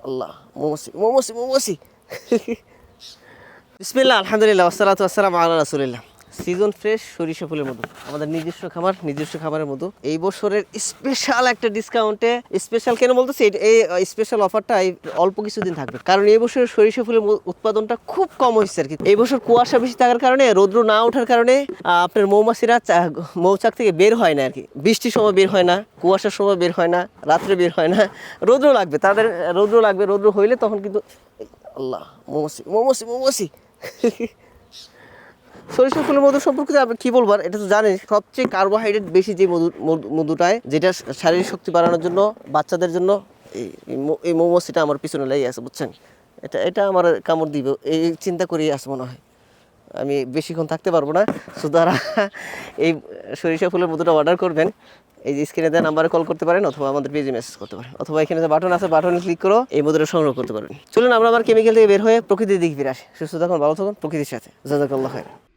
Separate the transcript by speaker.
Speaker 1: আল্লাহ মোমোসি মোমোসি মোমোসি বিসমিল্লাহ আলহামদুলিল্লাহ ওয়াসসালাতু ওয়াসসালামু আলা রাসূলিল্লাহ। সিজন ফ্রেশ সরিষা ফুলের মধু, আমাদের নিজস্ব খামার, নিজস্ব খাবারের মধু। এই বছরের স্পেশাল একটা ডিসকাউন্টে, স্পেশাল কেন বলতেছি, এই স্পেশাল অফারটা অল্প কিছুদিন থাকবে, কারণ এই বছর সরিষা ফুলের উৎপাদনটা খুব কম হয়েছে আর কি। এই বছর কুয়াশা বেশি থাকার কারণে, রৌদ্র না ওঠার কারণে আপনার মৌমাছিরা মৌচাক থেকে বের হয় না আর কি। বৃষ্টির সময় বের হয় না, কুয়াশার সময় বের হয় না, রাত্রে বের হয় না। রৌদ্র লাগবে তাদের, রৌদ্র লাগবে। রৌদ্র হইলে তখন কিন্তু আল্লাহ মোমোসি মোমোসি মোমোসি সরিষা ফুলের মধু সম্পর্কে আপনি কি বলবার, এটা তো জানেন সবচেয়ে কার্বোহাইড্রেট বেশি যে মধুটায়, যেটা শারীরিক শক্তি বাড়ানোর জন্য, বাচ্চাদের জন্য এই মোমোসিটা আমার পিছনে লেগে আছে, বুঝছেন। এটা আমার কামড় দিবে এই চিন্তা করেই আছে মনে হয়। আমি বেশিক্ষণ থাকতে পারবো না। সুতরাং এই সরিষা ফুলের মধুটা অর্ডার করবেন, এই যে স্ক্রিনে দেওয়া নাম্বারে কল করতে পারেন, অথবা আমাদের পেজে মেসেজ করতে পারেন, অথবা এখানে যে বাটন আছে বাটনে ক্লিক করো এই মধুটা সংগ্রহ করতে পারবেন। চলুন আমরা আবার কেমিক্যাল থেকে বের হয়ে প্রকৃতির দিকে ফিরে আসি। সুস্থ থাকুন, ভালো থাকুন প্রকৃতির সাথে। জাযাকাল্লাহু খায়রান।